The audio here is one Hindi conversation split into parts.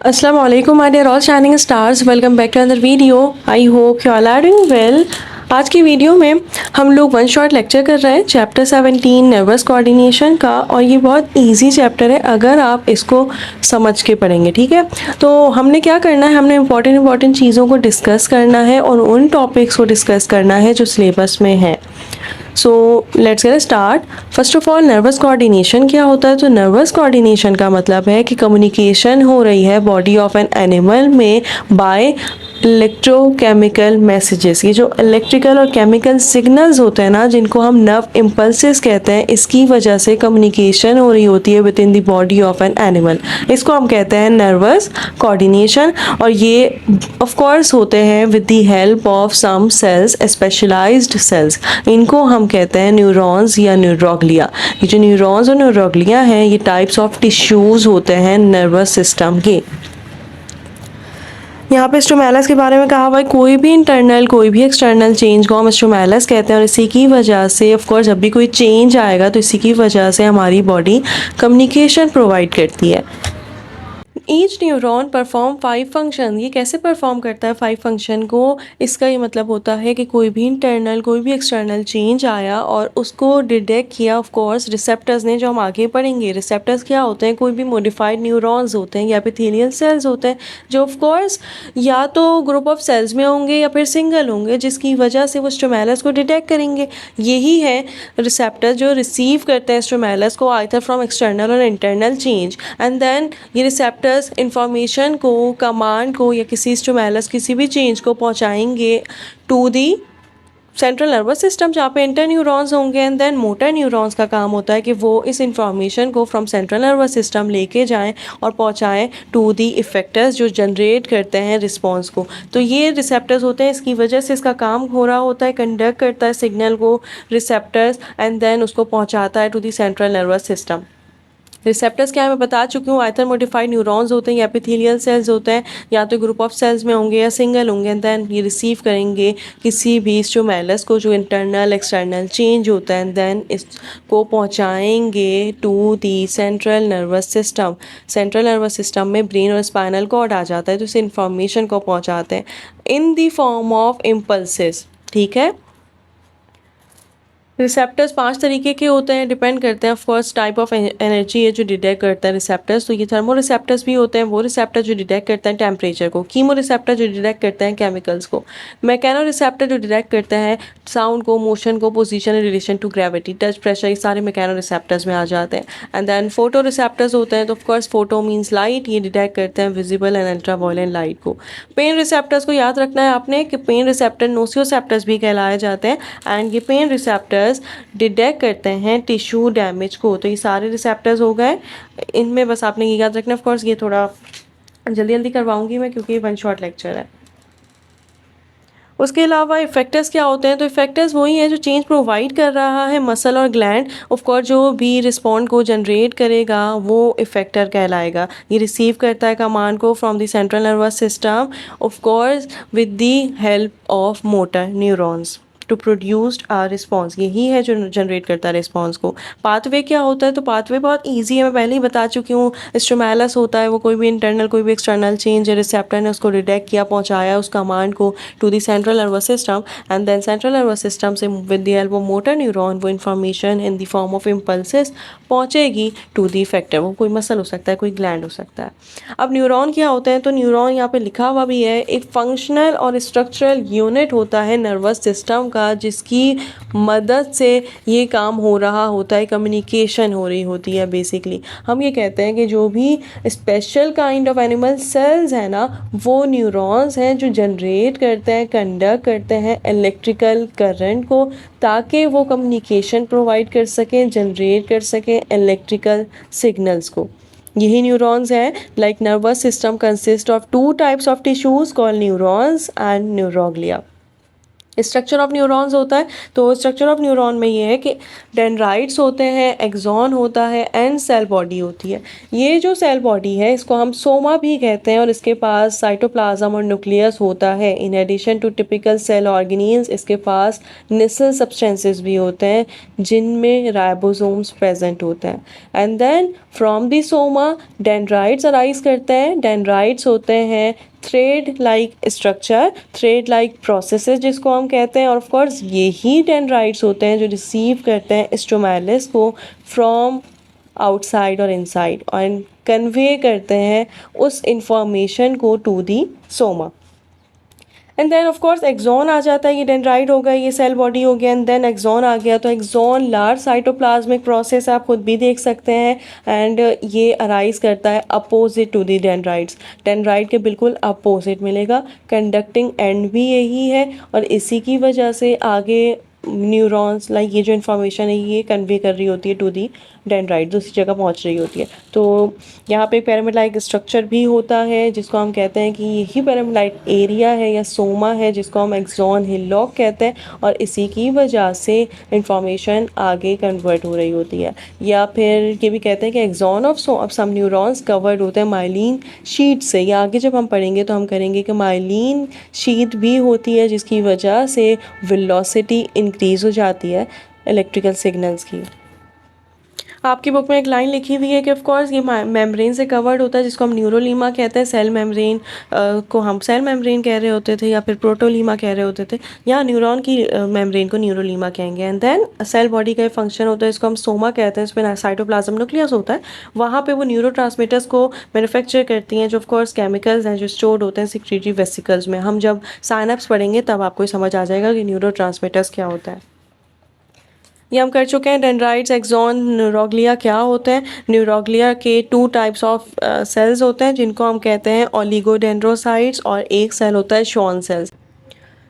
Assalamu alaikum, my dear all shining stars. Welcome back to another video. I hope you all are doing well. आज की वीडियो में हम लोग वन शॉट लेक्चर कर रहे हैं चैप्टर 17 नर्वस कोऑर्डिनेशन का, और ये बहुत इजी चैप्टर है अगर आप इसको समझ के पढ़ेंगे। ठीक है, तो हमने क्या करना है, हमने इंपॉर्टेंट चीज़ों को डिस्कस करना है और उन टॉपिक्स को डिस्कस करना है जो सिलेबस में है। So let's get start. First of all, nervous coordination क्या होता है? तो नर्वस कोऑर्डिनेशन का मतलब है कि कम्युनिकेशन हो रही है बॉडी ऑफ एन एनिमल में बाय इलेक्ट्रोकेमिकल मैसेजेस। ये जो इलेक्ट्रिकल और केमिकल सिग्नल्स होते हैं ना, जिनको हम नर्व इम्पल्सेस कहते हैं, इसकी वजह से कम्युनिकेशन हो रही होती है with in the body of an animal. इसको हम कहते हैं नर्वस कोऑर्डिनेशन, और ये ऑफ कोर्स होते हैं with the help of some cells, specialized cells. इनको हम कहते हैं न्यूरॉन्स या न्यूरोग्लिया। ये जो न्यूरॉन्स और न्यूरोग्लिया हैं, ये टाइप्स ऑफ टिश्यूज़ होते हैं नर्वस सिस्टम के। यहाँ पे स्टोमेलस के बारे में कहा हुआ है, कोई भी इंटरनल कोई भी एक्सटर्नल चेंज को हम स्टोमेलस कहते हैं, और इसी की वजह से ऑफ कोर्स जब भी कोई चेंज आएगा तो इसी की वजह से हमारी बॉडी कम्युनिकेशन प्रोवाइड करती है। Each neuron perform 5 function. ये कैसे परफॉर्म करता है 5 फंक्शन को? इसका ये मतलब होता है कि कोई भी इंटरनल कोई भी एक्सटर्नल चेंज आया और उसको डिटेक्ट किया ऑफ कोर्स रिसेप्टर्स ने, जो हम आगे पढ़ेंगे। रिसेप्टर्स क्या होते हैं? कोई भी मॉडिफाइड न्यूरॉन्स होते हैं या एपिथेलियल सेल्स होते हैं, जो ऑफ कोर्स या तो ग्रुप ऑफ सेल्स में होंगे या फिर सिंगल होंगे, जिसकी वजह से वो स्टोमेलस को डिटेक्ट करेंगे। यही है रिसेप्टर जो रिसीव करते हैं स्टोमेलस को आइदर फ्रॉम एक्सटर्नल और इंटरनल चेंज, एंड देन ये रिसेप्टर्स इंफॉर्मेशन को, कमांड को या किसी स्टोमेलस किसी भी चेंज को पहुंचाएंगे to the central nervous system, जहाँ पे इंटर न्यूरॉन्स होंगे। एंड देन मोटर न्यूरॉन्स का काम होता है कि वो इस इंफॉर्मेशन को फ्रॉम सेंट्रल नर्वस सिस्टम लेके जाएं और पहुंचाएं टू दी इफेक्टर्स जो जनरेट करते हैं रिस्पॉन्स को। तो ये रिसेप्टर्स होते हैं, इसकी वजह से इसका काम हो रहा होता है, कंडक्ट करता है सिग्नल को रिसेप्टर्स, एंड देन उसको पहुँचाता है to the central nervous system. Receptors क्या है मैं बता चुकी हूँ, आइदर मॉडिफाइड न्यूरॉन्स होते हैं या एपिथेलियल सेल्स होते हैं, या तो ग्रुप ऑफ सेल्स में होंगे या सिंगल होंगे। एंड देन ये रिसीव करेंगे किसी भी स्टोमेलस को जो इंटरनल एक्सटर्नल चेंज होता है, एंड देन इसको पहुँचाएंगे to the central nervous system. Central nervous system में ब्रेन और स्पाइनल कॉर्ड आ जाता है, तो इस इंफॉर्मेशन को पहुँचाते हैं in the form of impulses. ठीक है, रिसेप्टर्स 5 तरीके के होते हैं, डिपेंड करते हैं of course type of energy है जो डिटेक्ट करता है रिसेप्टर्स। तो ये थर्मो रिसेप्टर्स भी होते हैं, वो रिसेप्टर जो डिटेक्ट करते हैं टेम्परेचर को। कीमो रिसेप्टर जो डिटेक्ट करते हैं केमिकल्स को। मैकेनो रिसेप्टर जो डिटेक्ट करते हैं साउंड को, मोशन को, position in relation to gravity, touch, pressure, ये सारे मैकेनो रिसेप्टर्स में आ जाते हैं। एंड देन फोटो रिसेप्टर्स होते हैं, तो of course photo means light, ये डिटेक्ट करते हैं visible and ultra violent light को। पेन रिसेप्टर्स को याद रखना है आपने कि पेन रिसेप्टर नोसियोसेप्टर्स भी कहलाए जाते हैं, एंड ये पेन रिसेप्टर्स डिटेक्ट करते हैं टिश्यू डैमेज को। तो ये सारे रिसेप्टर्स हो गए, इनमें बस आपने ये याद रखना। ऑफ कोर्स ये थोड़ा जल्दी करवाऊंगी मैं क्योंकि वन शॉट लेक्चर है। उसके अलावा इफेक्टर्स क्या होते हैं? तो इफेक्टर्स वही हैं जो चेंज प्रोवाइड कर रहा है मसल और ग्लैंड। ऑफ कोर्स जो भी रिस्पॉन्ड को जनरेट करेगा वो इफेक्टर कहलाएगा। ये रिसीव करता है कमांड को from the central nervous system, of course with the help of motor neurons to produced a response. यही है जो जनरेट करता है रिस्पॉन्स को। पाथवे क्या होता है? तो पाथवे बहुत इजी है, मैं पहले ही बता चुकी हूँ। स्टोमेलस होता है, वो कोई भी इंटरनल कोई भी एक्सटर्नल चेंज है, रिसेप्टर ने उसको डिटेक्ट किया, पहुँचाया उस कमांड को to the central nervous system, and then central nervous system से with the help of motor neuron वो information in the form of impulses पहुँचेगी टू दी इफेक्टर। वो कोई मसल हो सकता है, कोई ग्लैंड हो सकता है। अब न्यूरॉन क्या होते हैं? तो न्यूरॉन यहाँ पे लिखा हुआ भी है, एक फंक्शनल और स्ट्रक्चरल यूनिट होता है नर्वस सिस्टम का, जिसकी मदद से ये काम हो रहा होता है, कम्युनिकेशन हो रही होती है। बेसिकली हम ये कहते हैं कि जो भी special kind of animal cells हैं ना, वो न्यूरॉन्स हैं जो जनरेट करते हैं, कंडक्ट करते हैं इलेक्ट्रिकल करंट को, ताकि वो कम्युनिकेशन प्रोवाइड कर सकें, जनरेट कर सकें इलेक्ट्रिकल सिग्नल्स को। यही न्यूरॉन्स हैं। Like nervous system consist of 2 types of tissues called neurons and neuroglia. Structure of neurons होता है, तो स्ट्रक्चर ऑफ न्यूरॉन में ये है कि डेंड्राइट्स होते हैं, एक्सॉन होता है एंड सेल बॉडी होती है। ये जो सेल बॉडी है इसको हम सोमा भी कहते हैं और इसके पास साइटोप्लाज्म और न्यूक्लियस होता है। In addition to typical cell organelles इसके पास नेसल सब्सटेंसेस भी होते हैं जिनमें राइबोसोम्स प्रेजेंट होते हैं। And then from the soma dendrites arise करते हैं। डेंड्राइट्स होते हैं thread like structure, thread like processes जिसको हम कहते हैं, और ऑफ कोर्स यही डेंड्राइट्स होते हैं जो रिसीव करते हैं स्टोमेलिस को फ्रॉम आउटसाइड और इनसाइड और कन्वे करते हैं उस इंफॉर्मेशन को to the soma. And then of course axon आ जाता है, ये डेंड्राइट हो गया, ये सेल बॉडी हो गया, एंड देन एक्सॉन आ गया। तो एक्सॉन लार्ज साइटोप्लाज्मिक प्रोसेस आप खुद भी देख सकते हैं एंड ये अराइज करता है opposite to the dendrites. Dendrite के बिल्कुल अपोजिट मिलेगा, कंडक्टिंग एंड भी यही है और इसी की वजह से आगे न्यूरॉन्स लाइक ये जो इन्फॉर्मेशन है ये कन्वे कर रही होती है टू दी डेंड्राइट, दूसरी जगह पहुंच रही होती है। तो यहाँ पे पिरामिड लाइक स्ट्रक्चर भी होता है जिसको हम कहते हैं कि यही पिरामिड लाइक एरिया है या सोमा है जिसको हम एक्सॉन हिलॉक कहते हैं और इसी की वजह से इंफॉर्मेशन आगे कन्वर्ट हो रही होती है। या फिर ये भी कहते हैं कि axon of some neurons covered होते हैं माइलिन शीट से, या आगे जब हम पढ़ेंगे तो हम करेंगे कि माइलिन शीट भी होती है जिसकी वजह से वेलोसिटी इंक्रीज़ हो जाती है इलेक्ट्रिकल सिग्नल्स की। आपकी बुक में एक लाइन लिखी हुई है कि ऑफ कोर्स ये मेम्ब्रेन से कवर्ड होता है जिसको हम न्यूरोलीमा कहते हैं। सेल मेम्ब्रेन को हम सेल मेम्ब्रेन कह रहे होते थे या फिर प्रोटोलीमा कह रहे होते थे, या न्यूरॉन की मेम्ब्रेन को न्यूरोलीमा कहेंगे। एंड देन सेल बॉडी का एक फंक्शन होता है इसको हम सोमा कहते हैं, इसमें साइटोप्लाज्म न्यूक्लियस होता है, वहाँ पे वो न्यूरोट्रांसमीटर्स को मैन्युफैक्चर करती हैं जो ऑफ कोर्स केमिकल्स हैं जो स्टोर्ड होते हैं सिक्रीटरी वेसिकल्स में। हम जब साइनेप्स पढ़ेंगे तब आपको समझ आ जाएगा कि न्यूरोट्रांसमीटर्स क्या होता है। ये हम कर चुके हैं। डेंड्राइट्स, एक्सॉन, न्यूरोग्लिया क्या होते हैं। न्यूरोग्लिया के 2 टाइप्स ऑफ सेल्स होते हैं जिनको हम कहते हैं ओलिगोडेंड्रोसाइट्स और एक सेल होता है Schwann cells.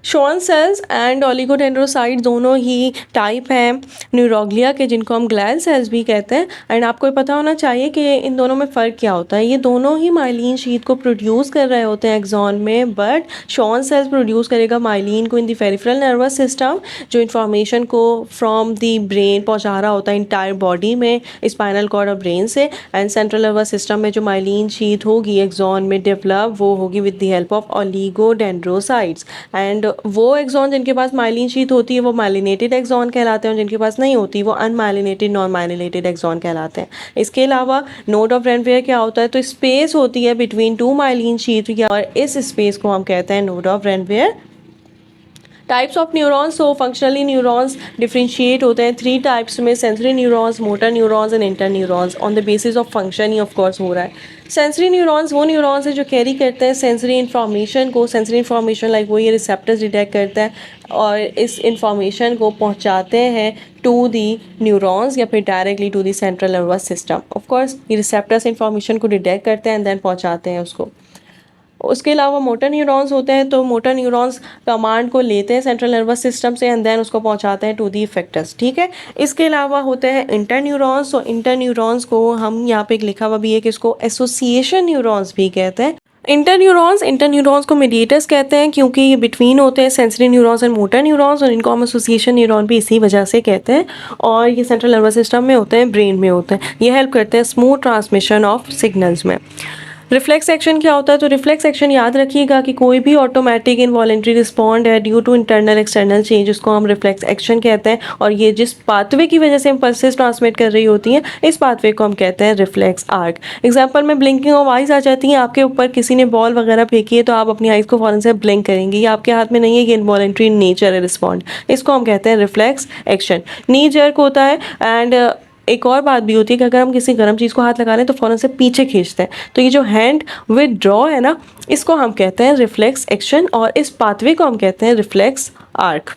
Schwann cells and oligodendrocyte दोनों ही टाइप हैं न्यूरोग्लिया के जिनको हम ग्लैल सेल्स भी कहते हैं। एंड आपको ये पता होना चाहिए कि इन दोनों में फ़र्क क्या होता है। ये दोनों ही माइलिन शीट को प्रोड्यूस कर रहे होते हैं एक्सॉन में, बट शॉन सेल्स प्रोड्यूस करेगा माइलिन को in the peripheral nervous system जो इन्फॉर्मेशन को फ्रॉम द ब्रेन पहुँचा रहा होता है इंटायर बॉडी में स्पाइनल कॉर्ड और ब्रेन से। एंड सेंट्रल नर्वस सिस्टम में जो माइलिन शीट होगी एक्सॉन में डेवलप वो होगी with the help of oligodendrocytes. And वो एक्सॉन जिनके पास माइलिन शीट होती है वो माइलिनेटेड एक्सॉन कहलाते हैं और जिनके पास नहीं होती वो अनमाइलिनेटेड नॉन माइलिनेटेड एक्सॉन कहलाते हैं। इसके अलावा नोड ऑफ रेनफेयर क्या होता है, तो स्पेस होती है बिटवीन 2 माइलिन शीट और इस स्पेस को हम कहते हैं node of Ranvier. Types of neurons, तो फंक्शनली न्यूरॉन्स डिफ्रेंशिएट होते हैं 3 टाइप्स में, sensory neurons, motor neurons and inter neurons. On the basis of function ही ऑफ कोर्स हो रहा है। सेंसरी न्यूरॉन्स वो न्यूरॉन्स है जो कैरी करते हैं सेंसरी इन्फॉर्मेशन को। सेंसरी इन्फॉर्मेशन लाइक वो ये रिसेप्टर्स डिटेक्ट करता है और इस इन्फॉर्मेशन को पहुंचाते हैं टू दी न्यूरॉन्स या फिर directly to the central nervous system. Of course ये रिसेप्टर्स इन्फॉर्मेशन को डिटेक्ट करते हैं एंड देन पहुंचाते हैं उसको। उसके अलावा मोटर न्यूरॉन्स होते हैं, तो मोटर न्यूरॉन्स कमांड को लेते हैं सेंट्रल नर्वस सिस्टम से एंड देन उसको पहुंचाते हैं टू दी इफेक्टर्स, ठीक है। इसके अलावा होते हैं इंटर न्यूरॉन्स। तो इंटर न्यूरॉन्स को हम यहाँ पे एक लिखा हुआ भी है कि इसको एसोसिएशन न्यूरॉन्स भी कहते हैं। इंटर न्यूरॉन्स को मीडिएटर्स कहते हैं क्योंकि ये बिटवीन होते हैं sensory neurons and motor neurons, और इनको हम एसोसिएशन न्यूरॉन भी इसी वजह से कहते हैं। और ये सेंट्रल नर्वस सिस्टम में होते हैं, ब्रेन में होते हैं। ये हेल्प करते हैं स्मूथ ट्रांसमिशन ऑफ सिग्नल्स में। रिफ्लेक्स एक्शन क्या होता है, तो रिफ्लेक्स एक्शन याद रखिएगा कि कोई भी ऑटोमेटिक इनवॉलेंट्री रिस्पॉन्ड है due to internal external change उसको हम रिफ्लेक्स एक्शन कहते हैं। और ये जिस पाथवे की वजह से इम्पल्सेस ट्रांसमिट कर रही होती हैं इस पाथवे को हम कहते हैं रिफ्लेक्स आर्क। एग्जाम्पल में ब्लिंकिंग ऑफ आइज आ जाती हैं। आपके ऊपर किसी ने बॉल वगैरह फेंकी है तो आप अपनी आइज को फौरन से ब्लिंक करेंगे, ये आपके हाथ में नहीं है, ये इनवॉलेंट्री नेचर है रिस्पॉन्ड, इसको हम कहते हैं रिफ्लेक्स एक्शन। नी जर्क होता है एंड एक और बात भी होती है कि अगर हम किसी गर्म चीज़ को हाथ लगा लें तो फ़ौरन से पीछे खींचते हैं, तो ये जो हैंड विदड्रॉ है ना इसको हम कहते हैं रिफ्लेक्स एक्शन और इस पाथवे को हम कहते हैं रिफ्लेक्स आर्क।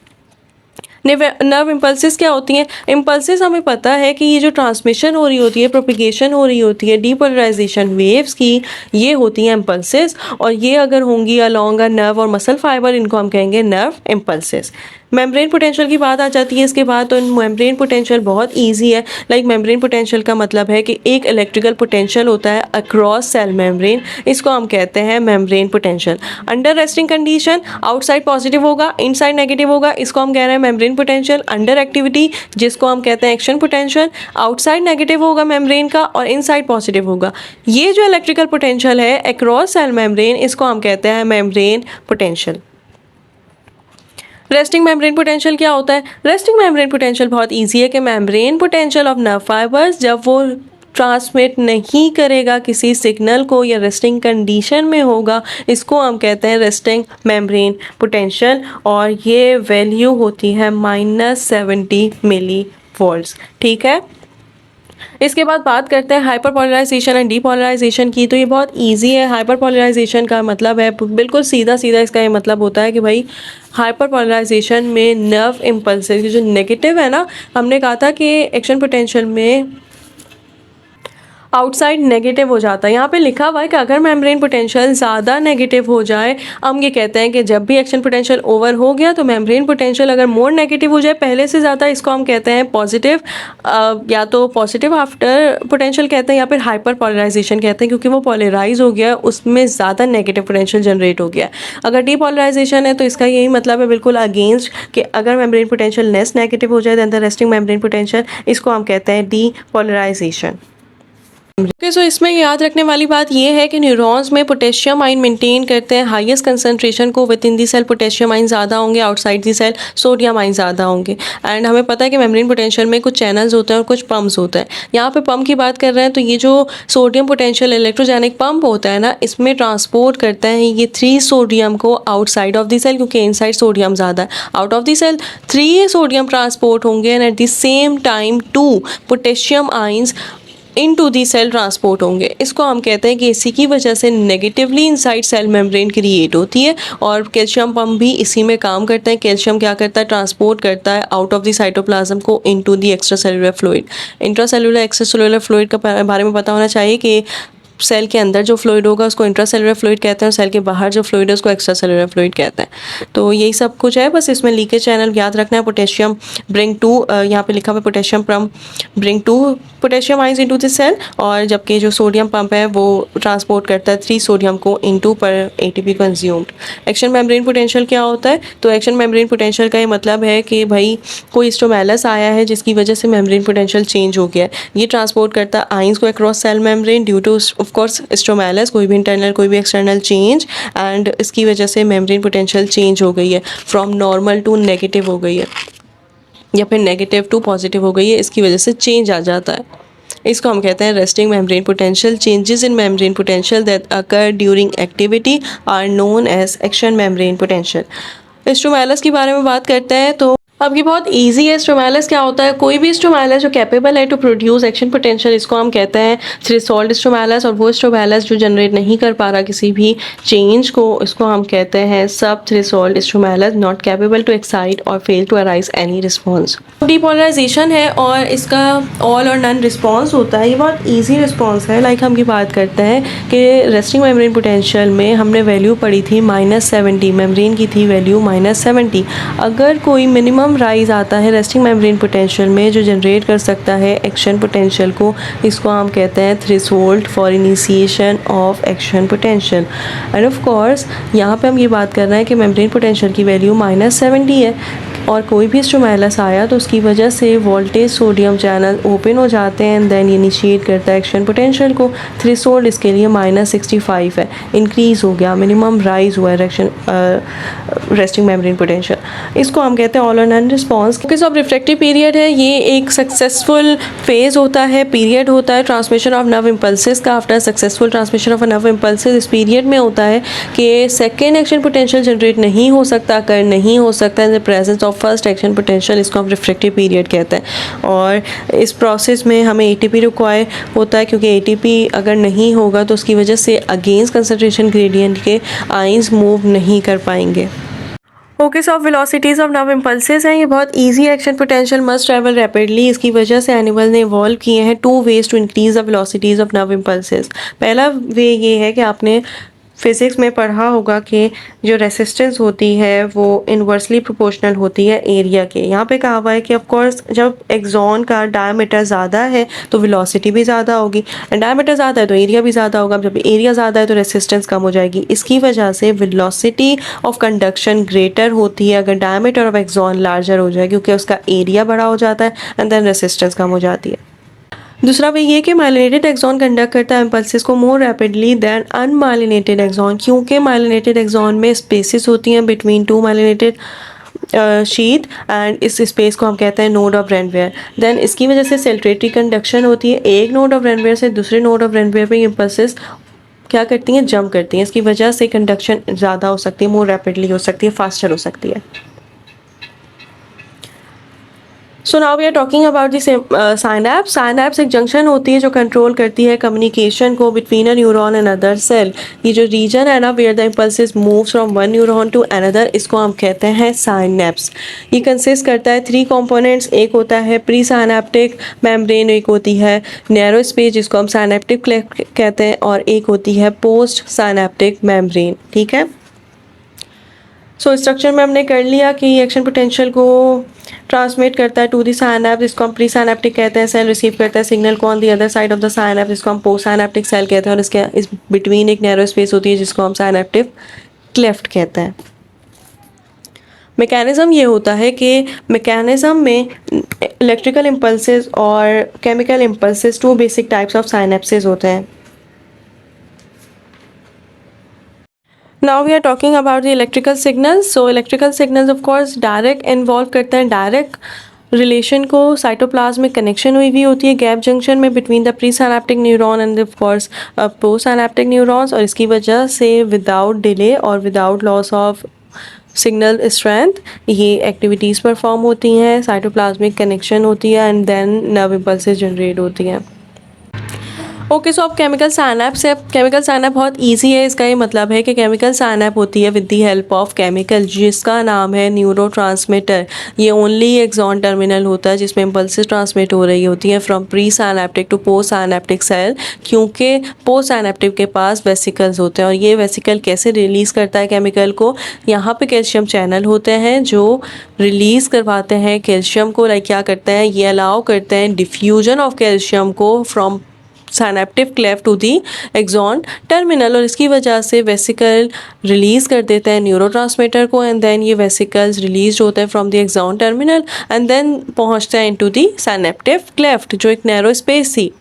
नर्व इम्पल्सिस क्या होती हैं, इम्पल्सिस हमें पता है कि ये जो ट्रांसमिशन हो रही होती है, प्रोपिगेशन हो रही होती है डीपोलराइजेशन वेव्स की, ये होती हैं इम्पल्सिस। और ये अगर होंगी अलॉन्ग अ नर्व और मसल फाइबर इनको हम कहेंगे नर्व इम्पल्सिस। मेम्ब्रेन पोटेंशियल की बात आ जाती है इसके बाद, तो मेम्ब्रेन पोटेंशियल बहुत इजी है। लाइक मेम्ब्रेन पोटेंशियल का मतलब है कि एक इलेक्ट्रिकल पोटेंशियल होता है अक्रॉस सेल मेम्ब्रेन, इसको हम कहते हैं membrane potential. Under resting condition outside positive होगा, इनसाइड नेगेटिव होगा, इसको हम कह रहे हैं मेम्ब्रेन पोटेंशियल। अंडर एक्टिविटी जिसको हम कहते हैं एक्शन पोटेंशियल, आउटसाइड नेगेटिव होगा मेम्ब्रेन का और इनसाइड पॉजिटिव होगा। ये जो इलेक्ट्रिकल पोटेंशियल है अक्रॉस सेल मेम्ब्रेन, इसको हम कहते हैं membrane potential. Resting membrane potential क्या होता है? रेस्टिंग मेम्ब्रेन पोटेंशियल बहुत इजी है कि membrane potential of nerve fibres जब वो ट्रांसमिट नहीं करेगा किसी सिग्नल को या रेस्टिंग कंडीशन में होगा, इसको हम कहते हैं रेस्टिंग मेम्ब्रेन पोटेंशियल, और ये वैल्यू होती है -70 मिली वोल्ट्स। ठीक है, इसके बाद बात करते हैं हाइपर पोलराइजेशन एंड डीपोलराइजेशन की। तो ये बहुत इजी है। हाइपर पोलराइजेशन का मतलब है, बिल्कुल सीधा सीधा इसका ये मतलब होता है कि भाई हाइपर पोलराइजेशन में नर्व इम्पल्सेस जो नेगेटिव है ना, हमने कहा था कि एक्शन पोटेंशियल में आउटसाइड नेगेटिव हो जाता है। यहाँ पे लिखा हुआ है कि अगर मेम्ब्रेन पोटेंशियल ज़्यादा नेगेटिव हो जाए, हम ये कहते हैं कि जब भी एक्शन पोटेंशियल ओवर हो गया तो मेम्ब्रेन पोटेंशियल अगर मोर नेगेटिव हो जाए पहले से ज़्यादा, इसको हम कहते हैं पॉजिटिव, या तो पॉजिटिव आफ्टर पोटेंशियल कहते हैं या फिर हाइपर पोलराइजेशन कहते हैं, क्योंकि वो पोलराइज हो गया, उसमें ज़्यादा नेगेटिव पोटेंशियल जनरेट हो गया। अगर डीपोलराइजेशन है तो इसका यही मतलब है बिल्कुल अगेंस्ट, कि अगर मेम्ब्रेन पोटेंशियल लेस नेगेटिव हो जाए than the resting membrane potential, इसको हम कहते हैं डीपोलराइजेशन। सो इसमें याद रखने वाली बात यह है कि न्यूरॉन्स में पोटेशियम आयन मेंटेन करते हैं हाईएस्ट कंसंट्रेशन को। Within the cell potassium ion ज़्यादा होंगे, outside the cell sodium ion ज़्यादा होंगे। एंड हमें पता है कि मेम्ब्रेन पोटेंशियल में कुछ चैनल्स होते हैं और कुछ पम्प्स होते हैं। यहाँ पे पंप की बात कर रहे हैं तो ये जो सोडियम पोटेंशियल इलेक्ट्रोजेनिक पंप होता है ना, इसमें ट्रांसपोर्ट करता है ये 3 सोडियम को आउटसाइड ऑफ द सेल, क्योंकि इनसाइड सोडियम ज़्यादा है। Out of the cell 3 sodium transport होंगे and at the same time 2 potassium ions into the cell transport होंगे। इसको हम कहते हैं कि इसी की वजह से negatively inside cell membrane create होती है, और कैल्शियम पंप भी इसी में काम करता है। कैल्शियम क्या करता है? ट्रांसपोर्ट करता है आउट ऑफ द साइटोप्लाज्म को into the extra cellular fluid. Intra cellular extra cellular fluid का बारे में पता होना चाहिए कि सेल के अंदर जो फ्लूइड होगा उसको इंट्रा सेलुलर फ्लूइड कहते हैं, और सेल के बाहर जो फ्लूइड है उसको एक्स्ट्रा सेलुलर फ्लूइड कहते हैं। तो यही सब कुछ है, बस इसमें लीकेज चैनल याद रखना है। पोटेशियम ब्रिंग 2, यहाँ पे लिखा हुआ है potassium pump bring 2 potassium ions into the cell, और जबकि जो सोडियम पंप है वो ट्रांसपोर्ट करता है 3 सोडियम को इनटू पर ATP consumed. Action membrane potential क्या होता है? तो एक्शन मेम्ब्रेन पोटेंशियल का ये मतलब है कि भाई कोई स्टोमेलस आया है जिसकी वजह से मेम्ब्रेन पोटेंशियल चेंज हो गया है। ये ट्रांसपोर्ट करता है आइंस को across cell membrane due to of course stimulus, कोई भी इंटरनल कोई भी एक्सटर्नल चेंज, एंड इसकी वजह से मेम्ब्रेन पोटेंशियल चेंज हो गई है, फ्रॉम नॉर्मल टू नेगेटिव हो गई है या फिर नेगेटिव टू पॉजिटिव हो गई है, इसकी वजह से चेंज आ जाता है। इसको हम कहते हैं resting membrane potential. Changes in membrane potential that occur during activity are known as action membrane potential. Stimulus के बारे में बात करते हैं तो अब ये बहुत इजी है। स्टोमेलस क्या होता है? कोई भी स्टोमेलस जो कैपेबल है टू प्रोड्यूस एक्शन पोटेंशियल, इसको हम कहते हैं थ्रेशोल्ड स्टोमेलस, और वो स्टोमेलस जो जनरेट नहीं कर पा रहा किसी भी चेंज को, इसको हम कहते हैं sub threshold stimulus, not capable to excite और fail to arise any response. Depolarization है और इसका ऑल और नन रिस्पॉन्स होता है। ये बहुत ईजी रिस्पॉन्स है। लाइक हम ये बात करते हैं कि रेस्टिंग मेम्ब्रेन पोटेंशियल में हमने वैल्यू पढ़ी थी -70, मेम्ब्रेन की थी वैल्यू -70। अगर कोई मिनिमम राइज आता है रेस्टिंग मेम्ब्रेन पोटेंशियल में जो जनरेट कर सकता है एक्शन पोटेंशियल को, इसको हम कहते हैं threshold for initiation of action potential. And of course यहाँ पे हम ये बात कर रहे हैं कि मेम्ब्रेन पोटेंशियल की वैल्यू -70 है, और कोई भी स्टोमेलस आया तो उसकी वजह से वोल्टेज सोडियम चैनल ओपन हो जाते हैं एंड देन इनिशिएट करता है एक्शन पोटेंशियल को। थ्रेशोल्ड इसके लिए -65 है, इंक्रीज़ हो गया, मिनिमम राइज हुआ है रेस्टिंग मेम्ब्रेन पोटेंशियल। इसको हम कहते हैं all or none response. Focus of refractory period है, ये एक सक्सेसफुल फेज होता है, पीरियड होता है ट्रांसमिशन ऑफ नर्व इम्पल्सेस का। After successful transmission of nerve impulses, इस पीरियड में होता है कि सेकेंड एक्शन पोटेंशियल जनरेट नहीं हो सकता, कर नहीं हो सकता in the presence of first action potential, इसको हम रिफ्रैक्टिव पीरियड कहते हैं। और इस प्रोसेस में हमें एटीपी रिक्वायर होता है, क्योंकि एटीपी अगर नहीं होगा तो उसकी वजह से अगेंस्ट कंसंट्रेशन ग्रेडियंट के आइंस मूव नहीं कर पाएंगे। Focus of velocities of nerve impulses हैं, ये बहुत easy action potential must travel rapidly. इसकी वजह से एनिमल ने इवॉल्व किए हैं 2 ways to increase the velocities of nerve impulses. पहला वे ये है कि आपने फिज़िक्स में पढ़ा होगा कि जो रेसिस्टेंस होती है वो इन्वर्सली प्रोपोर्शनल होती है एरिया के। यहाँ पे कहा हुआ है कि ऑफ कोर्स जब एक्सॉन का डायमीटर ज़्यादा है तो वेलोसिटी भी ज़्यादा होगी, एंड डायमीटर ज़्यादा है तो एरिया भी ज़्यादा होगा। जब एरिया ज़्यादा है तो रेसिस्टेंस कम हो जाएगी। इसकी वजह से वेलोसिटी ऑफ कंडक्शन ग्रेटर होती है अगर डायमीटर ऑफ एक्सॉन लार्जर हो जाए, क्योंकि उसका एरिया बड़ा हो जाता है एंड देन रेसिस्टेंस कम हो जाती है। दूसरा वे ये कि माइलिनेटेड एक्सॉन कंडक्ट करता है इम्पल्सिस को more rapidly than unmyelinated axon, क्योंकि माइलिनेटेड एक्सॉन में स्पेसिस होती हैं between two myelinated sheath, and इस स्पेस को हम कहते हैं नोड ऑफ रेनवेयर। देन इसकी वजह से सेल्ट्रेटरी कंडक्शन होती है, एक नोड ऑफ रेनवेयर से दूसरे नोड ऑफ रेनवेयर पे इम्पल्सिस क्या करती हैं, जंप करती हैं। इसकी वजह से कंडक्शन ज़्यादा हो सकती है, मोर रैपिडली हो सकती है, फास्टर हो सकती है। So now we are talking about the synapse. Synapse एक जंक्शन होती है जो कंट्रोल करती है कम्युनिकेशन को between a neuron and other cell. ये जो रीजन है ना where the impulses moves from one neuron to another, इसको हम कहते हैं साइनैप्स। ये कंसिस्ट करता है 3 कंपोनेंट्स। एक होता है प्री साइनैप्टिक मेम्ब्रेन, एक होती है नैरो स्पेस जिसको हम साइनैप्टिक क्लेफ्ट कहते हैं, और एक होती है पोस्ट साइनैप्टिक मेम्ब्रेन। ठीक है, सो स्ट्रक्चर में हमने कर लिया कि एक्शन पोटेंशियल को ट्रांसमिट करता है टू दी साइनैप्स, जिसको हम प्री साइनैप्टिक कहते हैं। सेल रिसीव करता है सिग्नल को on the other side of the synapse, जिसको हम पोस्ट साइनैप्टिक सेल कहते हैं, और इसके इस बिटवीन एक नैरो स्पेस होती है जिसको हम साइनैप्टिक क्लेफ्ट कहते हैं। मैकेनिज़्म ये होता है कि मैकेनिज़्म में इलेक्ट्रिकल इम्पल्सेस और chemical impulses 2 basic types of synapses होते हैं। Now we are talking about the electrical signals. So electrical signals of course direct involve करते हैं डायरेक्ट रिलेशन को, साइटोप्लाज्मिक कनेक्शन हुई हुई होती है गैप जंक्शन में between the presynaptic neuron and of course postsynaptic neurons, और इसकी वजह से विदाउट डिले और without loss of signal strength ये एक्टिविटीज़ परफॉर्म होती हैं, साइटोप्लाज्मिक कनेक्शन होती है and then nerve impulses generate होती हैं। ओके, सो अब केमिकल साइनैप्स है। केमिकल साइनैप बहुत इजी है। इसका ये मतलब है कि केमिकल साइनैप होती है with the help of chemical जिसका नाम है न्यूरोट्रांसमीटर। ये ओनली एक्सॉन टर्मिनल होता है जिसमें इम्पल्सेस ट्रांसमिट हो रही होती हैं from presynaptic to postsynaptic cell, क्योंकि पोस्ट साइनैप्टिक के पास वेसिकल्स होते हैं, और ये वेसिकल कैसे रिलीज़ करता है केमिकल को, यहाँ पे कैल्शियम चैनल होते हैं जो रिलीज़ करवाते हैं कैल्शियम को। लाइक क्या करते हैं, ये अलाउ करते हैं डिफ्यूजन ऑफ कैल्शियम को from synaptic cleft to the axon terminal, और इसकी वजह से वेसिकल रिलीज़ कर देते हैं न्यूरोट्रांसमीटर को, एंड देन ये वेसिकल्स रिलीज होते हैं from the axon terminal and then पहुंचते हैं इनटू दी साइनैप्टिक क्लेफ्ट जो एक नैरो स्पेस थी।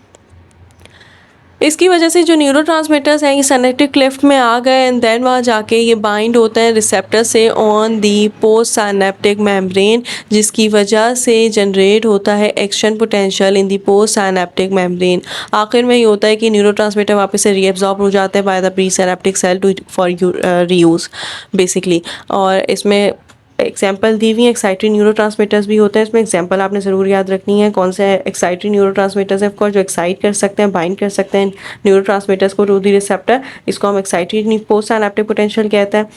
इसकी वजह से जो न्यूरोट्रांसमीटर्स हैं ये साइनैप्टिक क्लेफ्ट में आ गए एंड देन वहाँ जाके ये बाइंड होते हैं रिसेप्टर से on the post synaptic membrane, जिसकी वजह से जनरेट होता है action potential in the post synaptic membrane. आखिर में ये होता है कि न्यूरोट्रांसमीटर वापस से रीअब्जॉर्ब हो जाते हैं by the presynaptic cell to for reuse basically. और इसमें एग्जाम्पल दी हुई एक्साइटरी न्यूरोट्रांसमीटर्स भी होते हैं। इसमें एग्जाम्पल आपने ज़रूर याद रखनी है कौन से एक्साइटरी न्यूरोट्रांसमीटर्स है ऑफकोर्स जो एक्साइट कर सकते हैं, बाइंड कर सकते हैं न्यूरोट्रांसमीटर्स को टू द रिसेप्टर, इसको हम एक्साइटरी पोस्ट साइनैप्टिक पोटेंशियल कहते हैं।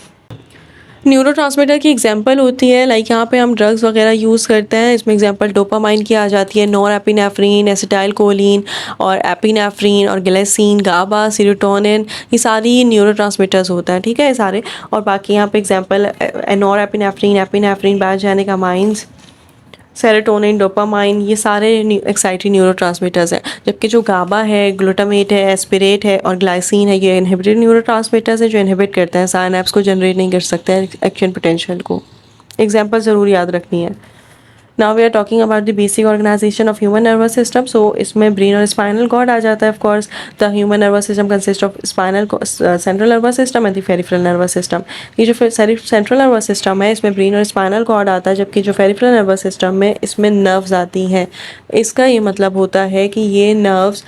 न्यूरोट्रांसमीटर की एग्जांपल होती है लाइक यहाँ पे हम ड्रग्स वगैरह यूज़ करते हैं, इसमें एग्जांपल डोपामाइन की आ जाती है, नॉरएपिनेफ्रिन, एसिटाइलकोलिन और एपिनेफ्रिन और ग्लाइसिन, गाबा, सीरोटोनिन, ये सारी न्यूरोट्रांसमीटर्स होते हैं। ठीक है ये सारे, और बाकी यहाँ पे example norepinephrine, epinephrine, biogenic amines, serotonin, dopamine, ये सारे एक्साइटरी न्यूरोट्रांसमीटर्स हैं। जबकि जो गाबा है, ग्लूटामेट है, एस्पिरेट है और ग्लाइसिन है, ये इनहिबिटेड न्यूरोट्रांसमीटर्स हैं जो इनहिबिट करते हैं, साइनैप्स को जनरेट नहीं कर सकते हैं एक्शन पोटेंशियल को। एग्जांपल ज़रूर याद रखनी है। Now we are talking about the basic organization of human nervous system. So इसमें ब्रेन और स्पाइनल कॉर्ड आ जाता है। Of course the human nervous system consist of spinal central nervous system and the peripheral nervous system. ये जो सेंट्रल नर्वस सिस्टम है इसमें ब्रेन और स्पाइनल कॉर्ड आता है, जबकि जो पेरिफेरल नर्वस सिस्टम में इसमें नर्व्स आती हैं। इसका ये मतलब होता है कि ये नर्व्स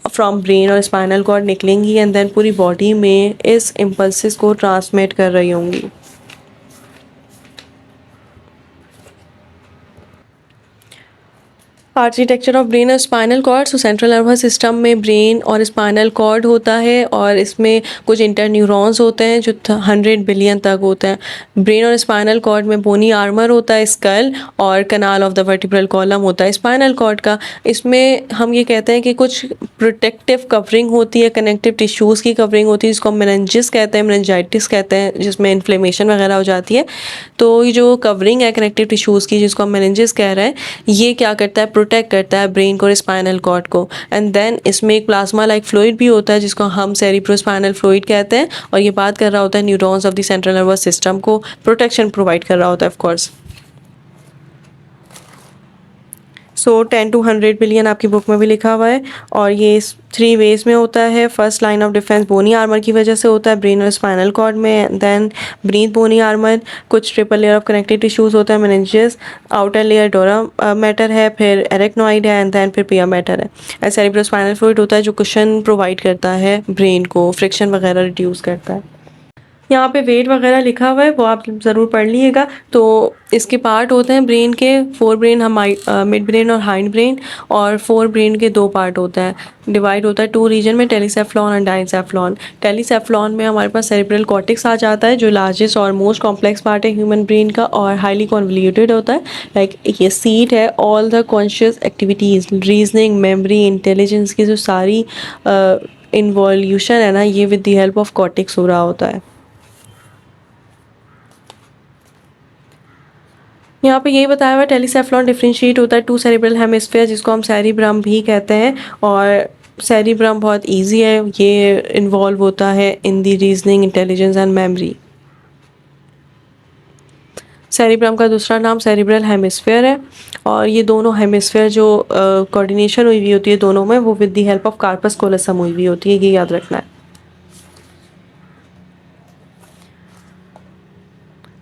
फ्रॉम ब्रेन और स्पाइनल कॉर्ड निकलेंगी एंड देन पूरी बॉडी में इस इम्पल्सिस को ट्रांसमिट कर रही होंगी। आर्किटेक्चर ऑफ ब्रेन और spinal cord. So central nervous system में ब्रेन और स्पाइनल कॉर्ड होता है और इसमें कुछ इंटरन्यूरॉन्स होते हैं जो 100 बिलियन तक होते हैं। ब्रेन और स्पाइनल कॉर्ड में बोनी आर्मर होता है स्कल, और कनाल ऑफ द वर्टिब्रल कॉलम होता है स्पाइनल कॉर्ड का। इसमें हम ये कहते हैं कि कुछ प्रोटेक्टिव कवरिंग होती है, कनेक्टिव टिश्यूज़ की कवरिंग होती है जिसको हम मेनिंजिस कहते हैं, मेनिंजाइटिस कहते हैं, जिसमें इन्फ्लेमेशन वगैरह हो जाती है। तो ये जो कवरिंग है कनेक्टिव टिश्यूज़ की जिसको हम मेनिंजिस कह रहे हैं, ये क्या करता है, प्रोटेक्ट करता है ब्रेन को और स्पाइनल कॉर्ड को। एंड देन इसमें एक प्लाज्मा लाइक फ्लूइड भी होता है जिसको हम सेरिब्रोस्पाइनल फ्लूइड कहते हैं, और ये बात कर रहा होता है neurons of the central nervous system को प्रोटेक्शन प्रोवाइड कर रहा होता है of course. So 10 to 100 billion आपकी बुक में भी लिखा हुआ है, और ये 3 वेज में होता है। First line of defence bony armour की वजह से होता है ब्रेन और स्पाइनल कॉर्ड में, देन ब्रीथ बोनी आर्मर, कुछ triple layer of connective tissues होता है, meninges, outer layer dura mater है, फिर एरेक्नॉइड है, एंड देन फिर पिया मैटर है। एंड सेरिब्रोस्पाइनल फ्लूइड होता है जो कुशन प्रोवाइड करता है ब्रेन को, फ्रिक्शन वगैरह रिड्यूस करता है। यहाँ पे वेट वगैरह लिखा हुआ है वो आप ज़रूर पढ़ लीजिएगा। तो इसके पार्ट होते हैं ब्रेन के, 4 ब्रेन, हम मिड ब्रेन और हाइंड ब्रेन, और 4 ब्रेन के 2 पार्ट होते हैं। डिवाइड होता है 2 रीजन में, टेलीसेफ्लॉन और डाइसेफ्लॉन। टेलीसेफ्लॉन में हमारे पास सेरेब्रल कॉर्टेक्स आ जाता है जो लार्जेस्ट और मोस्ट कॉम्प्लेक्स पार्ट है ह्यूमन ब्रेन का, और हाईली कॉन्वल्यूटेड होता है। लाइक ये सीट है all the conscious activities, reasoning, memory, intelligence की जो सारी इन्वॉल्यूशन है ना, ये with the help of cortex हो रहा होता है। यहाँ पे यही बताया हुआ है टेलीसेफ्लॉन डिफरेंशिएट होता है 2 सेरेब्रल हेमिस्फीयर जिसको हम सेरिब्रम भी कहते हैं, और सेरिब्रम बहुत इजी है, ये इन्वॉल्व होता है in the reasoning, intelligence and memory. Cerebrum का दूसरा नाम सेरिब्रल हेमिस्फीयर है, और ये दोनों हेमिस्फीयर जो कोऑर्डिनेशन हुई हुई होती है दोनों में, वो with the help of corpus callosum हुई हुई होती है, ये याद रखना है।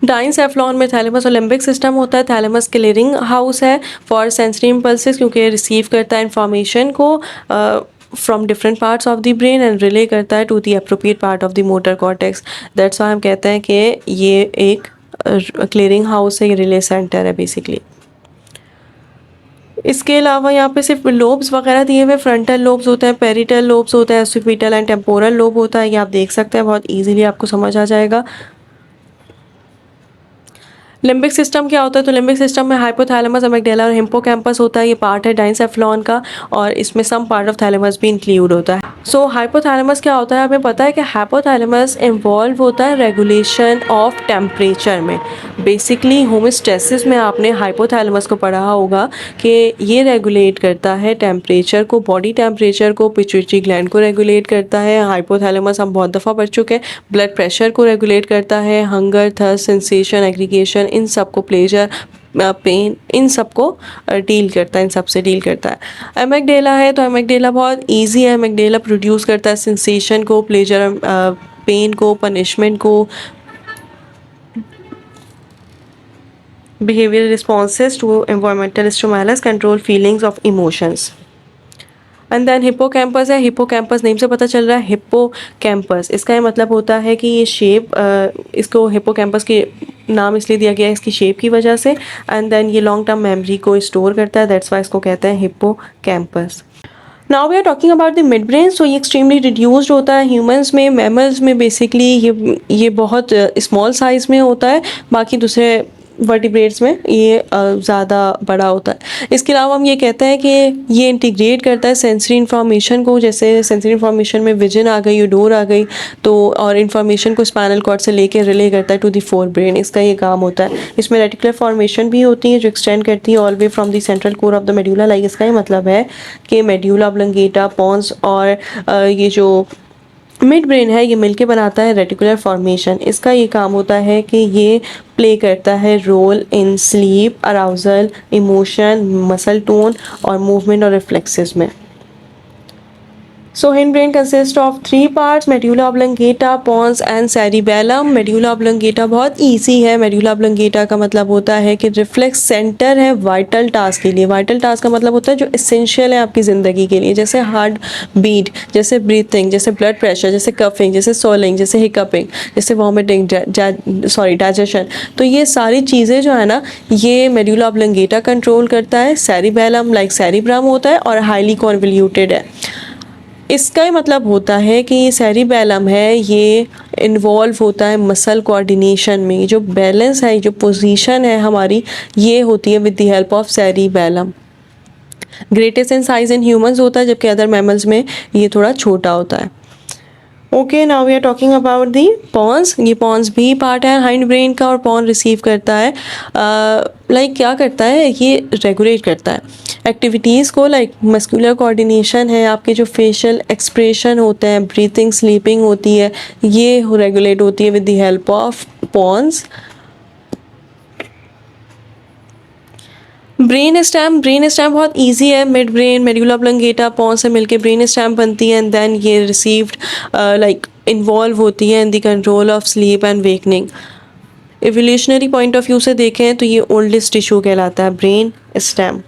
डाइसेफ्लॉन में थैलेमस और लिम्बिक सिस्टम होता है। थैलेमस क्लियरिंग हाउस है फॉर सेंसरी इम्पल्सेस, क्योंकि रिसीव करता है इंफॉर्मेशन को from different parts of the brain and relay करता है to the appropriate part of the motor cortex. That's why हम कहते हैं कि ये एक क्लियरिंग हाउस है, ये रिले सेंटर है बेसिकली। इसके अलावा यहाँ पे सिर्फ लोब्स वगैरह दिए हुए, फ्रंटल लोब्स होते हैं, पेरिटल लोब्स होता है, ऑक्सीपिटल एंड टेम्पोरल लोब होता है, ये आप देख सकते हैं, बहुत इजीली आपको समझ आ जाएगा। लिम्बिक सिस्टम क्या होता है, तो लिम्बिक सिस्टम में हाइपोथैलेमस, अमिगडाला और हिप्पोकैम्पस होता है, ये पार्ट है डाइसेफ्लॉन का, और इसमें सम पार्ट ऑफ थैलेमस भी इंक्लूड होता है। सो हाइपोथैलेमस क्या होता है, हमें पता है कि हाइपोथैलेमस इन्वॉल्व होता है रेगुलेशन ऑफ टेम्परेचर में। बेसिकली होमोस्टेसिस में आपने हाइपोथैलेमस को पढ़ा होगा कि ये रेगुलेट करता है टेम्परेचर को, बॉडी टेम्परेचर को, पिट्यूटरी ग्लैंड को रेगुलेट करता है। हाइपोथैलेमस हम बहुत दफ़ा पढ़ चुके हैं, ब्लड प्रेशर को रेगुलेट करता है, हंगर, थर्स्ट, सेंसेशन, एग्रीगेशन, इन सब को, प्लेजर, पेन, इन सब को डील करता है, इन सब से डील करता है। एमिगडाला है तो एमिगडाला बहुत इजी है, एमिगडाला प्रोड्यूस करता है सेंसेशन को, प्लेजर, पेन को, पनिशमेंट को, behavioral responses to environmental stimulus, control feelings of emotions। And then hippocampus है, हिप्पोकैम्पस नेम से पता चल रहा है हिप्पोकैम्पस, इसका ये मतलब होता है कि ये शेप, इसको हिप्पोकैम्पस के नाम इसलिए दिया गया है इसकी शेप की वजह से। एंड देन ये लॉन्ग टर्म मेमोरी को स्टोर करता है, दैट्स वाई इसको कहते हैं hippocampus. Now we are talking about the mid brain. So ये एक्सट्रीमली रिड्यूस्ड होता है ह्यूमंस में, मैमल्स में बेसिकली ये बहुत स्मॉल साइज़ में होता है, बाकी दूसरे वर्टिब्रेट्स में ये ज़्यादा बड़ा होता है। इसके अलावा हम ये कहते हैं कि ये इंटीग्रेट करता है सेंसरी इन्फॉर्मेशन को, जैसे सेंसरी इन्फॉर्मेशन में विजन आ गई, ओडोर आ गई, तो और इन्फॉर्मेशन को स्पाइनल कॉर्ड से लेके रिले करता है टू द फोर ब्रेन, इसका ये काम होता है। इसमें रेटिकुलर फॉर्मेशन भी होती है जो एक्सटेंड करती है all way from the central core of the medulla. Like इसका ये मतलब है कि मेड्यूला ऑब्लंगेटा, पॉन्स और ये जो मिड ब्रेन है ये मिलके बनाता है रेटिकुलर फॉर्मेशन। इसका ये काम होता है कि ये प्ले करता है role in sleep, arousal, emotion, muscle tone और मूवमेंट और रिफ्लेक्सेस में। So hindbrain consists of three parts: medulla oblongata, pons and cerebellum. medulla oblongata बहुत easy है. medulla oblongata का मतलब होता है कि रिफ्लेक्स सेंटर है वाइटल टास्क के लिए. वाइटल टास्क का मतलब होता है जो इसेंशियल है आपकी ज़िंदगी के लिए, जैसे हार्ट बीट, जैसे ब्रीथिंग, जैसे ब्लड प्रेशर, जैसे कफिंग, जैसे सोलिंग, जैसे हिकअपिंग, जैसे वॉमिटिंग, डाइजेशन. तो ये सारी चीज़ें जो है ना, ये मेडुला ऑब्लोंगेटा कंट्रोल करता है. सेरिबेलम लाइक सेरिब्रम होता है और हाईली कॉन्वोल्यूटेड है. इसका ही मतलब होता है कि ये सेरिबेलम है, ये इन्वॉल्व होता है मसल कोऑर्डिनेशन में. जो बैलेंस है, जो पोजीशन है हमारी, ये होती है with the help of cerebellum. Greatest in size in humans होता है, जबकि अदर मैमल्स में ये थोड़ा छोटा होता है. Okay, now we are talking about the pons. ये पॉन्स भी पार्ट है हाइंड ब्रेन का, और पॉन रिसीव करता है लाइक क्या करता है, ये रेगुलेट करता है एक्टिविटीज़ को. लाइक मस्कुलर कोऑर्डिनेशन है, आपके जो फेशियल एक्सप्रेशन होते हैं, ब्रीथिंग, स्लीपिंग होती है, ये रेगुलेट होती है with the help of pons. Brain stem बहुत इजी है. Mid brain, medulla oblongata, pons से मिलके ब्रेन स्टेम बनती है, एंड देन ये रिसीव्ड लाइक इन्वॉल्व होती है in the control of sleep and wakening. Evolutionary point of view से देखें तो ये ओल्डेस्ट टिश्यू कहलाता है, ब्रेन स्टेम.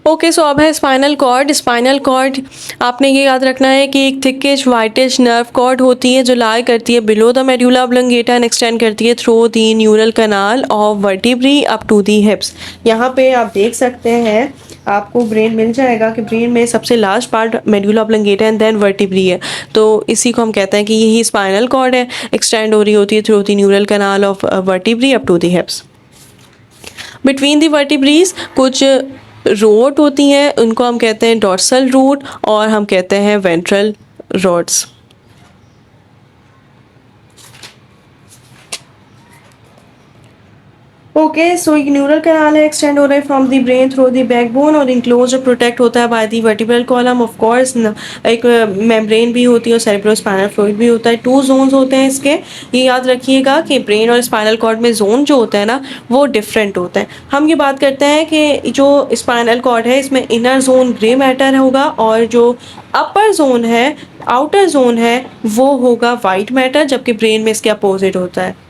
ओके, सो अब है स्पाइनल कॉर्ड. स्पाइनल कॉर्ड आपने ये याद रखना है कि एक थिकिश वाइटिश नर्व कॉर्ड होती है जो लाई करती है below the medulla oblongata and extend करती है through the neural canal of vertebrae up to the hips. यहाँ पे आप देख सकते हैं, आपको ब्रेन मिल जाएगा कि ब्रेन में सबसे last part medulla oblongata and then vertebrae है. तो इसी को हम कहते हैं कि यही स्पाइनल कॉर्ड है, एक्सटेंड हो रही होती है through the neural canal of vertebrae up to the hips. Between the vertebrae कुछ रोड होती हैं, उनको हम कहते हैं डॉर्सल रूट, और हम कहते हैं वेंट्रल रोड्स. ओके, सो एक न्यूरल कैनाल है, एक्सटेंड हो रहा है from the brain through the backbone, और इंक्लोज और प्रोटेक्ट होता है by the vertebral column. Of course एक मेम्ब्रेन भी होती है और सेरेब्रोस्पाइनल फ्लूइड भी होता है. 2 जोन्स होते हैं इसके. ये याद रखिएगा कि ब्रेन और स्पाइनल कॉर्ड में जोन जो होता है ना, वो डिफरेंट होता है. हम ये बात करते हैं कि जो स्पाइनल कॉर्ड है, इसमें इनर जोन ग्रे मैटर होगा, और जो अपर जोन है, आउटर जोन है, वो होगा वाइट मैटर, जबकि ब्रेन में इसके अपोजिट होता है.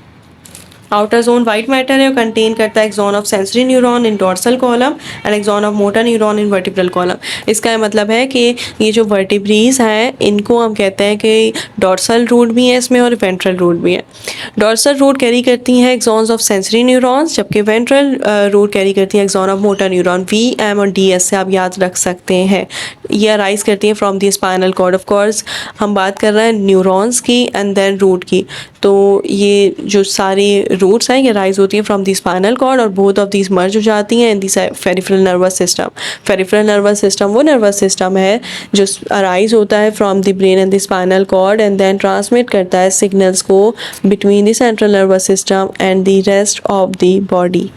आउटर जोन वाइट मैटर है और कंटेन करता है axon of sensory neuron in dorsal column and axon of motor neuron in vertebral column. इसका मतलब है कि ये जो वर्टिब्रीज हैं, इनको हम कहते हैं कि डॉर्सल रूट भी है इसमें और वेंट्रल रूट भी है. डॉर्सल रूट कैरी करती हैं एक्सॉन्स ऑफ सेंसरी न्यूरॉन्स, जबकि वेंट्रल रूट कैरी करती है axon of motor neuron. V, M और डी एस से आप याद रख सकते हैं. ये अराइज करती है from the spinal cord. Of course हम बात कर रहे हैं न्यूरॉन्स की एंड देन रूट की. तो ये जो सारी रूट्स हैं, ये राइज होती है फ्रॉम दी स्पाइनल कॉर्ड, और बोथ ऑफ दीज मर्ज हो जाती हैं in the peripheral nervous system. Peripheral nervous system वो नर्वस सिस्टम है जो अराइज होता है from the brain and the spinal cord, and then transmit करता है सिग्नल्स को between the central nervous system and the rest of the body.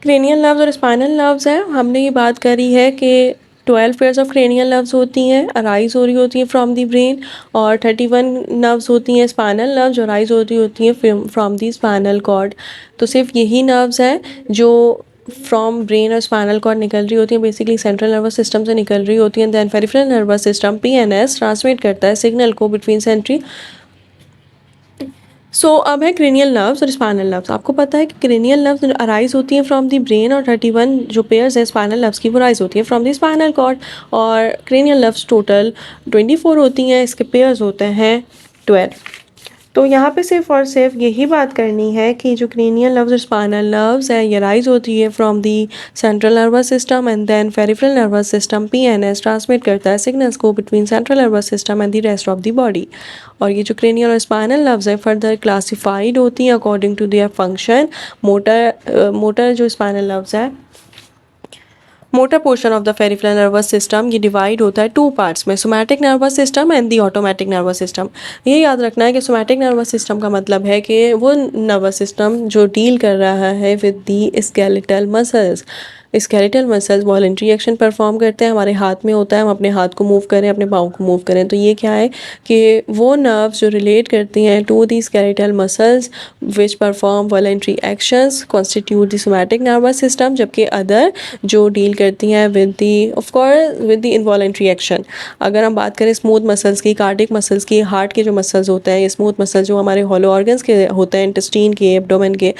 Cranial nerves और स्पाइनल नर्व्स हैं. हमने ये बात करी है कि 12 पेयर्स ऑफ क्रेनियल नर्व्स होती हैं, अराइज हो रही होती हैं फ्रॉम दी ब्रेन, और 31 नर्व्स होती हैं स्पाइनल नर्व्स जो अराइज होती होती हैं फ्रॉम दी स्पाइनल कॉर्ड. तो सिर्फ यही नर्व्स हैं जो फ्रॉम ब्रेन और स्पाइनल कॉर्ड निकल रही होती हैं, बेसिकली सेंट्रल नर्वस सिस्टम से निकल रही होती हैं. Then peripheral nervous system PNS transmit करता है सिग्नल को बिटवीन सेंट्री. सो अब है क्रेनियल नर्व्स और स्पाइनल नर्व्स. आपको पता है कि क्रेनियल नर्व्स अराइज होती हैं फ्रॉम द ब्रेन, और 31 जो पेयर्स है स्पाइनल नर्व्स की वो राइज होती है फ्रॉम द स्पाइनल कॉर्ड. और क्रेनियल नर्व्स टोटल 24 होती हैं, इसके पेयर्स होते हैं 12. तो यहाँ पे सिर्फ और सिर्फ यही बात करनी है कि जो क्रेनियल नर्व्स और स्पाइनल नर्व्स है, ये राइज होती है from the central nervous system, and then peripheral nervous system PNS transmit करता है सिग्नल्स को between central nervous system and the rest of the body. और ये जो क्रेनियल और स्पाइनल नर्व्स है फर्दर क्लासिफाइड होती हैं according to their function. Motor जो स्पाइनल नर्व्स है, motor portion of the peripheral nervous system, ये डिवाइड होता है 2 पार्ट्स में, somatic nervous system and the automatic nervous system. ये याद रखना है कि सोमैटिक नर्वस सिस्टम का मतलब है कि वो नर्वस सिस्टम जो डील कर रहा है with the skeletal muscles. Skeletal muscles voluntary action perform करते हैं, हमारे हाथ में होता है, हम अपने हाथ को मूव करें, अपने पाँव को मूव करें। तो ये क्या है कि वो नर्व्स जो रिलेट करती हैं to the skeletal muscles which perform voluntary actions constitute the somatic nervous system, जबकि अदर जो डील करती हैं with the of course with the involuntary action. अगर हम बात करें स्मूथ मसल्स की, कार्डिक मसल्स की, हार्ट के जो मसल्स होते हैं, ये स्मूथ मसल्स जो हमारे हॉलो ऑर्गन्स के होते हैं, इंटेस्टीन के, एब्डोमेन के,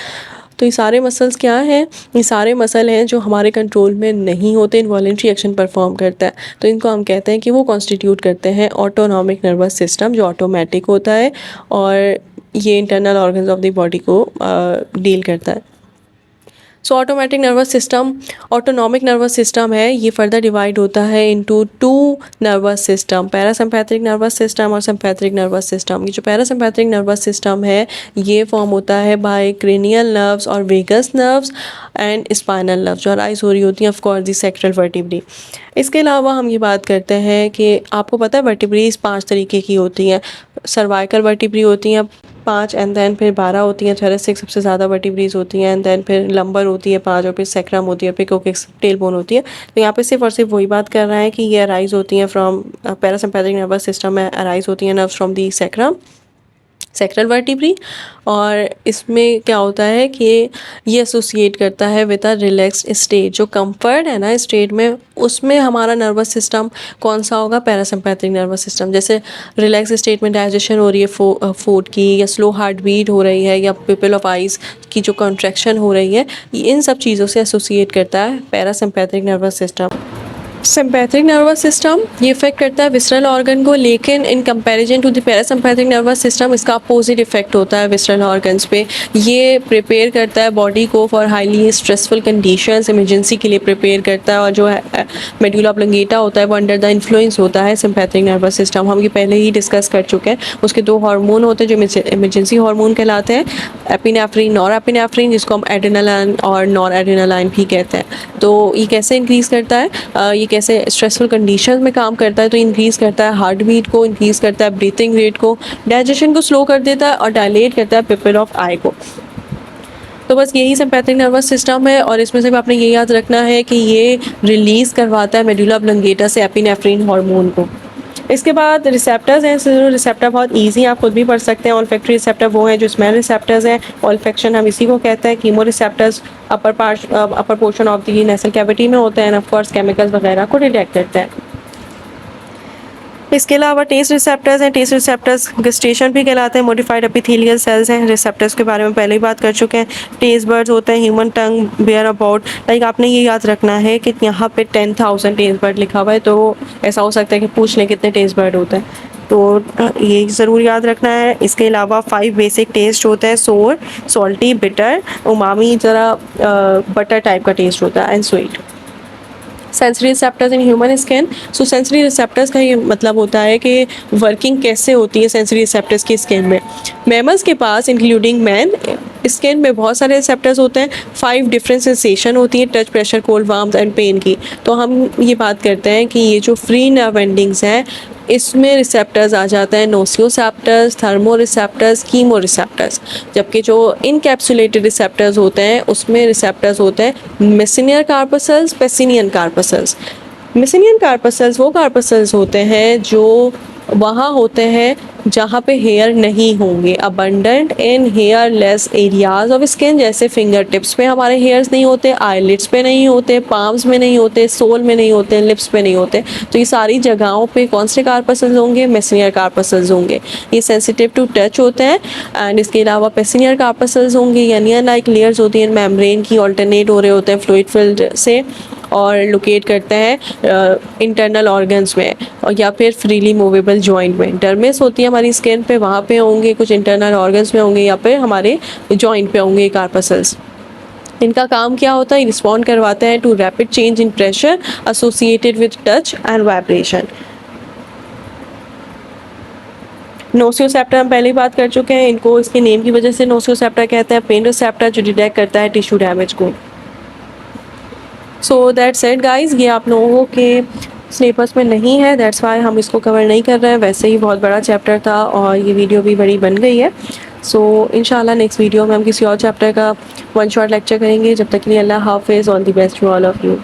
तो ये सारे मसल्स क्या हैं, ये सारे मसल हैं जो हमारे कंट्रोल में नहीं होते, इनवॉलंटरी एक्शन परफॉर्म करता है। तो इनको हम कहते हैं कि वो कॉन्स्टिट्यूट करते हैं ऑटोनॉमिक नर्वस सिस्टम जो ऑटोमेटिक होता है और ये internal organs of the body को डील करता है। सो automatic nervous system, autonomic nervous system है, ये फर्दर डिवाइड होता है into two nervous system, parasympathetic nervous system और सिम्पैथिक नर्वस सिस्टम। ये जो पैरासिम्पैथिक नर्वस सिस्टम है ये फॉर्म होता है बाय क्रेनियल नर्व्स और vagus nerves and spinal nerves जो अराइज हो रही होती हैं of course the sacral vertebrae. इसके अलावा हम ये बात करते हैं कि आपको पता है वर्टिब्रीज 5 तरीके की होती हैं। सर्वाइकल वर्टिब्री होती हैं 5 एंड देन फिर 12 होती हैं, थोरेसिक सबसे ज़्यादा वर्टिब्रीज होती हैं एंड देन फिर लंबर होती है 5 और फिर सेक्रम होती है, फिर कोकेक्स टेल बोन होती है। तो यहाँ पे सिर्फ और सिर्फ वही बात कर रहा है कि ये अराइज होती हैं फ्रॉम पैरासिम्पैथिक नर्वस सिस्टम में, अराइज होती हैं nerves from the sacrum sectoral vertebrae. और इसमें क्या होता है कि ये एसोसिएट करता है विद अ रिलैक्स्ड स्टेट, जो कंफर्ट है ना स्टेट में, उसमें हमारा नर्वस सिस्टम कौन सा होगा, पैरासिम्पैथिक नर्वस सिस्टम। जैसे रिलैक्स स्टेट में डाइजेशन हो रही है फूड की, या स्लो हार्ट बीट हो रही है, या पिपल ऑफ आइज की जो कॉन्ट्रैक्शन हो रही है, इन सब चीज़ों से एसोसिएट करता है parasympathetic nervous system. Sympathetic nervous system ये इफेक्ट करता है विसरल ऑर्गन को, लेकिन in comparison to the parasympathetic nervous system इसका अपोजिट इफेक्ट होता है विसरल ऑर्गन्स पे। ये प्रिपेयर करता है बॉडी को for highly stressful conditions, emergency के लिए प्रिपेयर करता है। और जो है मेडुला ऑब्लोंगेटा होता है वो अंडर द इन्फ्लुएंस होता है सिम्पैथिक नर्वस सिस्टम, हम ये पहले ही डिस्कस कर चुके हैं। उसके 2 हार्मोन होते हैं जो इमरजेंसी हार्मोन कहलाते हैं, एपिनेफ्रिन, नॉर एपिनेफ्रिन, जिसको हम एड्रेनालाइन और नॉर एड्रेनालाइन भी कहते हैं। तो ये कैसे इंक्रीज़ करता है, ये कैसे स्ट्रेसफुल कंडीशन में काम करता है, तो इंक्रीज़ करता है हार्ट बीट को, इंक्रीज़ करता है ब्रीथिंग रेट को, डाइजेशन को स्लो कर देता है और डायलेट करता है पिपल ऑफ आई को। तो बस यही सिम्पैथिक नर्वस सिस्टम है और इसमें से आपने ये याद रखना है कि ये रिलीज़ करवाता है मेडुला ऑब्लोंगेटा से एपिनेफ्रिन हार्मोन को। इसके बाद रिसेप्टर्स हैं, रिसेप्टर बहुत इजी आप खुद भी पढ़ सकते हैं। ऑल्फैक्टरी रिसेप्टर वो हैं जो स्मेल रिसेप्टर्स हैं, ऑल्फैक्शन हम इसी को कहते हैं। Chemo receptors upper portion of the nasal cavity में होते हैं, ऑफ कोर्स केमिकल्स वगैरह को डिटेक्ट करते हैं। इसके अलावा टेस्ट रिसेप्टर्स हैं, टेस्ट रिसेप्टर्स गस्टेशन भी कहलाते हैं, मॉडिफाइड एपिथेलियल सेल्स हैं। रिसेप्टर्स के बारे में पहले ही बात कर चुके हैं। टेस्ट बर्ड्स होते हैं, human tongue bear about, like आपने ये याद रखना है कि यहाँ पे 10,000 टेस्ट बर्ड लिखा हुआ है, तो ऐसा हो सकता है कि पूछ लें कितने टेस्ट बर्ड होते हैं, तो ये ज़रूर याद रखना है। इसके अलावा 5 बेसिक टेस्ट होते हैं, सोर, सॉल्टी, बिटर, उमामी, ज़रा बटर टाइप का टेस्ट होता है, and sweet. Sensory receptors in human skin, so sensory receptors का ये मतलब होता है कि वर्किंग कैसे होती है सेंसरी रिसेप्टर्स की स्किन में। मैमल्स के पास इंक्लूडिंग मैन स्किन में बहुत सारे रिसेप्टर्स होते हैं, 5 डिफरेंट सेंसेशन होती है, touch, pressure, cold, warmth and pain की। तो हम ये बात करते हैं कि ये जो फ्री नर्व एंडिंग्स हैं इसमें रिसेप्टर्स आ जाते हैं नोसियोसेप्टर्स, थर्मो रिसेप्टर्स, कीमो रिसेप्टर्स। जबकि जो इनकैप्सुलेटेड रिसेप्टर्स होते हैं उसमें रिसेप्टर्स होते हैं मेसेनियर कार्पसल्स, पेसिनियन कार्पसल्स। मेसेनियन कार्पसल्स वो कार्पसल्स होते हैं जो वहाँ होते हैं जहाँ पे हेयर नहीं होंगे, abundant in hairless areas of skin, जैसे फिंगर टिप्स पे हमारे हेयर्स नहीं होते, आईलिड्स पे नहीं होते, पाम्स में नहीं होते, सोल में नहीं होते, लिप्स पे नहीं होते। तो ये सारी जगहों पे कौन से कार्पसल्स होंगे, मेसेनियर कार्पसल्स होंगे। ये सेंसिटिव टू टच होते हैं। एंड इसके अलावा पेसिनियर कार्पसल्स होंगे, यानी लाइक लेयर्स होती हैं मेम्ब्रेन की, ऑल्टरनेट हो रहे होते हैं फ्लूइड फिल्ड से, और लोकेट करते हैं इंटरनल ऑर्गन्स में और या फिर फ्रीली मूवेबल जॉइंट में। डर्मिस होती है हमारी स्किन पे, वहाँ पे होंगे, कुछ इंटरनल ऑर्गन्स में होंगे, या फिर हमारे जॉइंट पे होंगे कार्पसल्स। इनका काम क्या होता है, रिस्पॉन्ड करवाते हैं to rapid change in pressure associated with touch and vibration. Nociceptor हम पहले ही बात कर चुके हैं, इनको इसके नेम की वजह से नोसियोसेप्टर कहते हैं। पेन रिसेप्टर जो डिटेक्ट करता है टिश्यू डैमेज को। सो दैट्स इट गाइज, ये आप लोगों के सिलेबस में नहीं है, दैट्स वाई हम इसको कवर नहीं कर रहे हैं। वैसे ही बहुत बड़ा चैप्टर था और ये वीडियो भी बड़ी बन गई है। सो इंशाल्लाह नेक्स्ट वीडियो में हम किसी और चैप्टर का वन शॉट लेक्चर करेंगे। जब तक के लिए अल्लाह हाफिज़, all the best to all of you.